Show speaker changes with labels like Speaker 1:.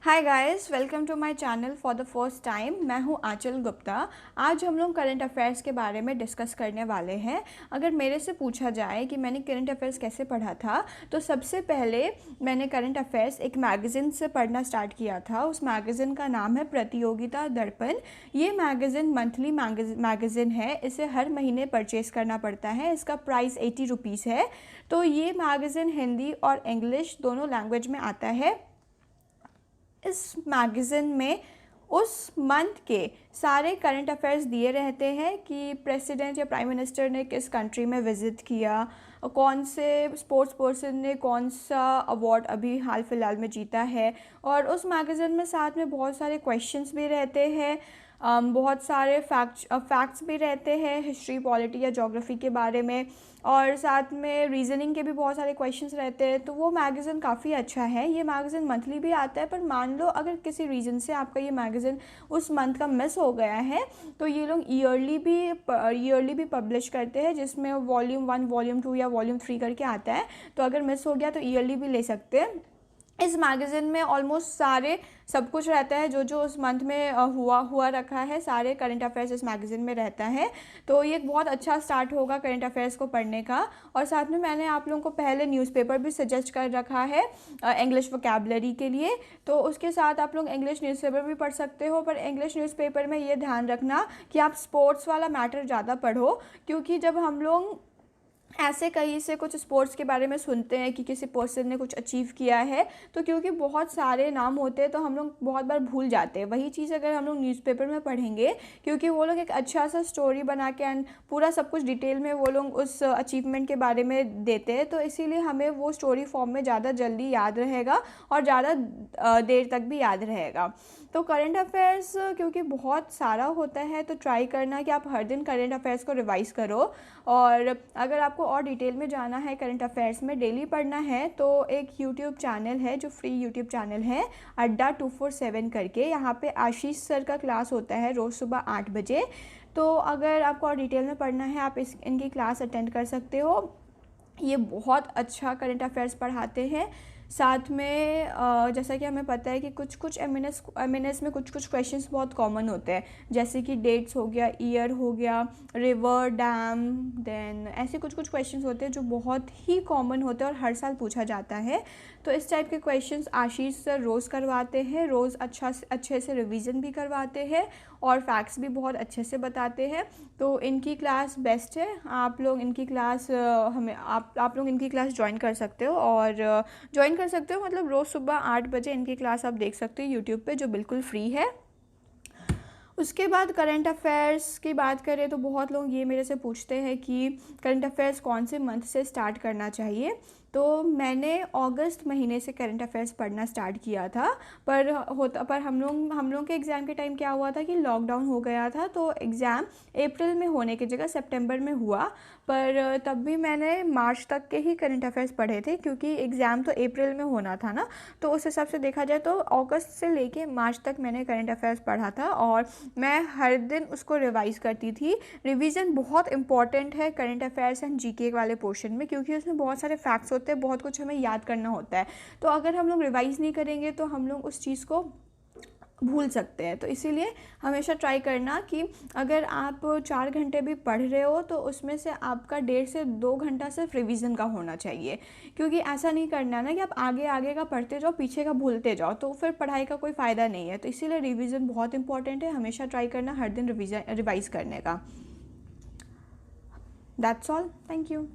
Speaker 1: Hi guys, welcome to my channel for the first time. मैं हूं आंचल गुप्ता। आज हम लोग करंट अफेयर्स के बारे में डिस्कस करने वाले हैं। अगर मेरे से पूछा जाए कि मैंने करंट अफेयर्स कैसे पढ़ा था, तो सबसे पहले मैंने करंट अफेयर्स एक मैगज़ीन से पढ़ना स्टार्ट किया था। उस मैगज़ीन का नाम है प्रतियोगिता दर्पण। ये मैगज़ीन मंथली मैगज़ीन है। इसे हर महीने परचेज़ करना पड़ता है। इसका प्राइस 80 रुपीज़ है। तो ये मैगज़ीन हिंदी और इंग्लिश दोनों लैंग्वेज में आता है। इस मैगज़ीन में उस मंथ के सारे करंट अफेयर्स दिए रहते हैं कि प्रेसिडेंट या प्राइम मिनिस्टर ने किस कंट्री में विज़िट किया, कौन से स्पोर्ट्स पर्सन ने कौन सा अवार्ड अभी हाल फिलहाल में जीता है। और उस मैगज़ीन में साथ में बहुत सारे क्वेश्चंस भी रहते हैं, बहुत सारे फैक्ट्स भी रहते हैं हिस्ट्री, पॉलिटी या ज्योग्राफी के बारे में, और साथ में रीजनिंग के भी बहुत सारे क्वेश्चंस रहते हैं। तो वो मैगज़ीन काफ़ी अच्छा है। ये मैगज़ीन मंथली भी आता है, पर मान लो अगर किसी रीज़न से आपका ये मैगज़ीन उस मंथ का मिस हो गया है, तो ये लोग ईयरली भी पब्लिश करते हैं, जिसमें वॉल्यूम 1, वॉल्यूम 2 या वॉल्यूम 3 करके आता है। तो अगर मिस हो गया तो ईयरली भी ले सकते हैं। इस मैगज़ीन में ऑलमोस्ट सारे सब कुछ रहता है, जो जो उस मंथ में हुआ रखा है, सारे करंट अफेयर्स इस मैगज़ीन में रहता है। तो ये एक बहुत अच्छा स्टार्ट होगा करंट अफेयर्स को पढ़ने का। और साथ में मैंने आप लोगों को पहले न्यूज़पेपर भी सजेस्ट कर रखा है इंग्लिश वोकैबुलरी के लिए। तो उसके साथ आप लोग इंग्लिश न्यूज़पेपर भी पढ़ सकते हो, पर इंग्लिश न्यूज़पेपर में ये ध्यान रखना कि आप स्पोर्ट्स वाला मैटर ज़्यादा पढ़ो, क्योंकि जब हम लोग ऐसे कहीं से कुछ स्पोर्ट्स के बारे में सुनते हैं कि किसी पर्सन ने कुछ अचीव किया है, तो क्योंकि बहुत सारे नाम होते हैं तो हम लोग बहुत बार भूल जाते हैं। वही चीज़ अगर हम लोग न्यूज़पेपर में पढ़ेंगे, क्योंकि वो लोग एक अच्छा सा स्टोरी बना के एंड पूरा सब कुछ डिटेल में वो लोग उस अचीवमेंट के बारे में देते हैं, तो इसीलिए हमें वो स्टोरी फॉर्म में ज़्यादा जल्दी याद रहेगा और ज़्यादा देर तक भी याद रहेगा। तो करंट अफेयर्स क्योंकि बहुत सारा होता है, तो ट्राई करना कि आप हर दिन करंट अफेयर्स को रिवाइज़ करो। और अगर आपको और डिटेल में जाना है करंट अफेयर्स में, डेली पढ़ना है, तो एक यूट्यूब चैनल है जो फ्री यूट्यूब चैनल है, अड्डा 247 करके। यहाँ पे आशीष सर का क्लास होता है रोज़ सुबह 8 बजे। तो अगर आपको और डिटेल में पढ़ना है, आप इनकी क्लास अटेंड कर सकते हो। ये बहुत अच्छा करंट अफेयर्स पढ़ाते हैं। साथ में जैसा कि हमें पता है कि कुछ कुछ एमएनएस में कुछ कुछ क्वेश्चंस बहुत कॉमन होते हैं, जैसे कि डेट्स हो गया, ईयर हो गया, रिवर, डैम, देन ऐसे कुछ कुछ क्वेश्चंस होते हैं जो बहुत ही कॉमन होते हैं और हर साल पूछा जाता है। तो इस टाइप के क्वेश्चंस आशीष सर रोज़ करवाते हैं, रोज़ अच्छे से रिवीजन भी करवाते हैं और फैक्ट्स भी बहुत अच्छे से बताते हैं। तो इनकी क्लास बेस्ट है। आप लोग इनकी क्लास आप लोग इनकी क्लास ज्वाइन कर सकते हो, और ज्वाइन कर सकते हो मतलब रोज़ सुबह 8 बजे इनकी क्लास आप देख सकते हो यूट्यूब पे, जो बिल्कुल फ्री है। उसके बाद करंट अफेयर्स की बात करें तो बहुत लोग ये मेरे से पूछते हैं कि करंट अफेयर्स कौन से मंथ से स्टार्ट करना चाहिए। तो मैंने अगस्त महीने से करंट अफेयर्स पढ़ना स्टार्ट किया था, पर हम लोग के एग्ज़ाम के टाइम क्या हुआ था कि लॉकडाउन हो गया था, तो एग्ज़ाम अप्रैल में होने की जगह सितंबर में हुआ। पर तब भी मैंने मार्च तक के ही करंट अफेयर्स पढ़े थे, क्योंकि एग्ज़ाम तो अप्रैल में होना था ना। तो उस हिसाब से देखा जाए तो अगस्त से लेके मार्च तक मैंने करंट अफेयर्स पढ़ा था, और मैं हर दिन उसको रिवाइज़ करती थी। रिवीजन बहुत इंपॉर्टेंट है करंट अफेयर्स एंड जीके वाले पोर्शन में, क्योंकि उसमें बहुत सारे फैक्ट्स होते हैं, बहुत कुछ हमें याद करना होता है। तो अगर हम लोग रिवाइज़ नहीं करेंगे तो हम लोग उस चीज़ को भूल सकते हैं। तो इसीलिए हमेशा ट्राई करना कि अगर आप 4 घंटे भी पढ़ रहे हो, तो उसमें से आपका 1.5 से 2 घंटा सिर्फ रिवीजन का होना चाहिए। क्योंकि ऐसा नहीं करना ना कि आप आगे आगे का पढ़ते जाओ, पीछे का भूलते जाओ, तो फिर पढ़ाई का कोई फ़ायदा नहीं है। तो इसीलिए रिवीजन बहुत इंपॉर्टेंट है। हमेशा ट्राई करना हर दिन रिवाइज़ करने का। That's all. Thank you.